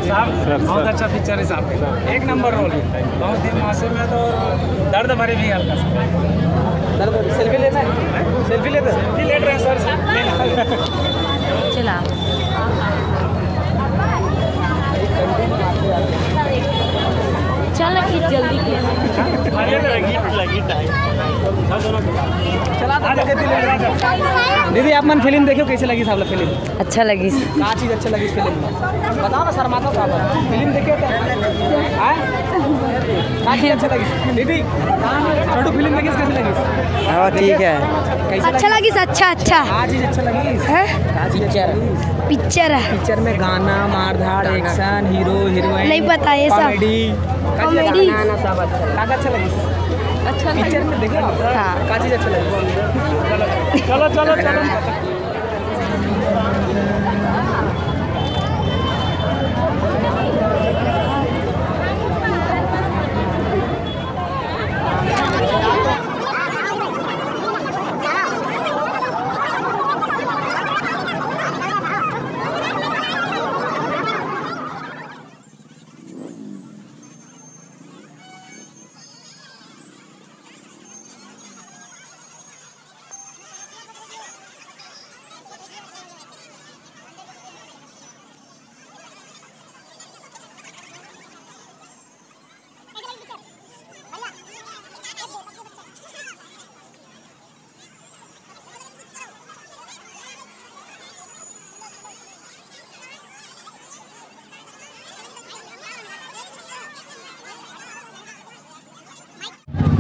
साहब बहुत अच्छा पिक्चर है साहब, एक नंबर रोल है, बहुत ही मासूम है तो दर्द भरे भी हल्का सा। सेल्फी लेना है, सेल्फी ले रहे हैं सर। चला चल कि जल्दी दीदी आप मन फिल्म देखो, कैसे लगी साहब फिल्म? अच्छा लगी। क्या चीज़ अच्छा लगी फिल्म में बताओ ना सर, माता साहब फिल्म देखे क्या अच्छा लगी? दीदी छोटू फिल्म देखी कैसी लगी? हाँ ठीक है, अच्छा लगी। अच्छा क्या चीज़ अच्छा लगी? पिक्चर में गाना, मारधाड़, एक्शन, हीरो हीरोइन नहीं पता ये सब। कॉमेडी क्या अच्छा लगी? अच्छा पिक्चर में देखे आप? हाँ क्या चीज़ अच्छा लगी? चलो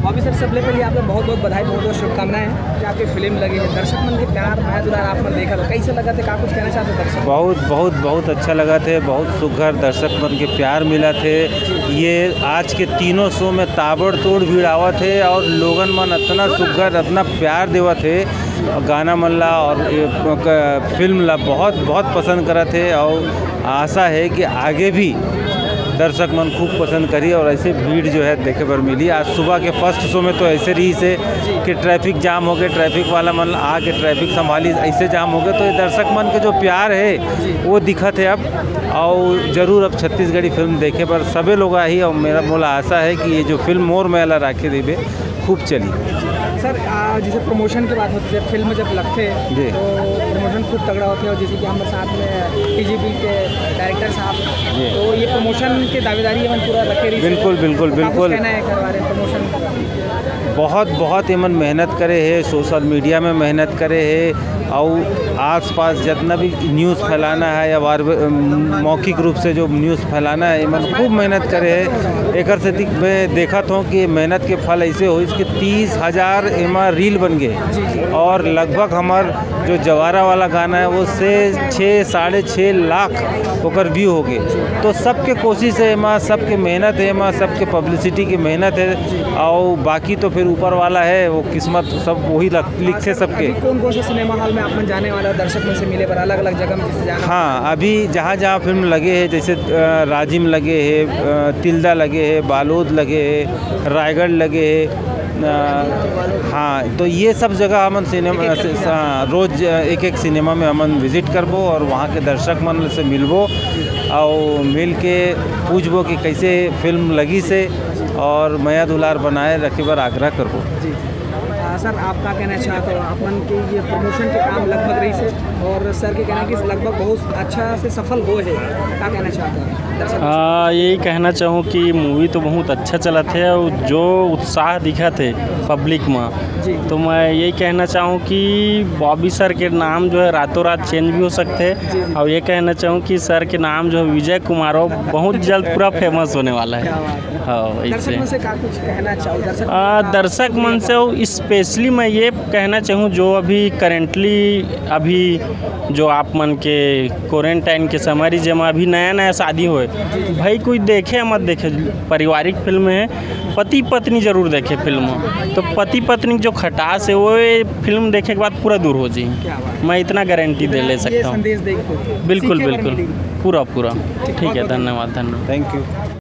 बॉबी सर, सबसे पहले आपको बहुत बहुत बधाई, बहुत बहुत शुभकामनाएं कि आपकी फिल्म लगी है। दर्शक मन के प्यार माया दुलार आप मन देखा, कैसे लगा थे? क्या कुछ कहना चाहते दर्शक? बहुत अच्छा लगा थे, बहुत सुघर दर्शक मन के प्यार मिला थे। ये आज के तीनों शो में ताबड़तोड़ भीड़ आवा थे और लोगन मन इतना सुघर इतना प्यार देवा थे, गाना मन ला और फिल्म ला बहुत पसंद करा थे। और आशा है कि आगे भी दर्शक मन खूब पसंद करी और ऐसे भीड़ जो है देखे पर मिली। आज सुबह के फर्स्ट शो में तो ऐसे रही से कि ट्रैफिक जाम हो गए, ट्रैफिक वाला मन आके ट्रैफिक संभाली, ऐसे जाम हो गए। तो ये दर्शक मन के जो प्यार है वो दिखत है अब, और ज़रूर अब छत्तीसगढ़ी फिल्म देखे पर सभी लोग आई। और मेरा बोला आशा है कि ये जो फिल्म मोर मेला राखे देवे खूब चली। सर जैसे प्रमोशन की बात होती है, फिल्म जब लगते हैं तो प्रमोशन खूब तगड़ा होता है, और जैसे कि हम साथ में टीजीपी के डायरेक्टर साहब, तो ये प्रमोशन की दावेदारी हम पूरा रखे रही। बिल्कुल कहना है करवा रहे प्रमोशन? बहुत एमन मेहनत करे है, सोशल मीडिया में मेहनत करे है, और आसपास जितना भी न्यूज़ फैलाना है या मौखिक रूप से जो न्यूज़ फैलाना है, एमन खूब मेहनत करे है। एक से मैं देखा था कि मेहनत के फल ऐसे हो कि 30,000 एमा रील बन गए, और लगभग हमार जो जवारा वाला गाना है वो से 6-6.5 लाख होकर व्यू हो गए। तो सबके कोशिश है एमा, सबके मेहनत है एमा, सबके पब्लिसिटी की मेहनत है, और बाकी तो फिर ऊपर वाला है, वो किस्मत सब वही लिख से सबके। कौन से सिनेमा हॉल में आप जाने वाला दर्शक में से मिले पर अलग अलग जगह में जैसे जाना? हाँ, अभी जहाँ फिल्म लगे हैं, जैसे राजिम लगे है, तिल्दा लगे है, बालोद लगे है, रायगढ़ लगे है, हाँ, तो ये सब जगह हमन सिनेमा रोज़ एक सिनेमा में हमन विजिट करबो और वहाँ के दर्शक मन से मिलबो और मिल के पूछबो कि कैसे फिल्म लगी से, और माया दुलार बनाए रखे बर आग्रह करबो। जी सर, आप क्या कहना चाहते हो? अपन के ये प्रमोशन के काम लगभग रही से, और सर के कहना कि लगभग बहुत अच्छा से सफल हो है, क्या कहना चाहते हैं? यही कहना चाहूँ कि मूवी तो बहुत अच्छा चला थे, और जो उत्साह दिखा थे पब्लिक में, तो मैं यही कहना चाहूँ कि बॉबी सर के नाम जो है रातों रात चेंज भी हो सकते हैं। और ये कहना चाहूँ कि सर के नाम जो विजय कुमार हो बहुत जल्द पूरा फेमस होने वाला है। हाँ, इससे दर्शक मन से स्पेशली मैं ये कहना चाहूँ जो अभी करेंटली जो आप मन के क्वारंटाइन के समय जमा अभी नया शादी होए, भाई कोई देखे मत देखे, पारिवारिक फिल्म है, पति पत्नी जरूर देखे फिल्म। तो पति पत्नी जो खटास है वो फिल्म देखे के बाद पूरा दूर हो जाए, मैं इतना गारंटी ले सकता हूँ। बिल्कुल पूरा। ठीक है, धन्यवाद। Thank you.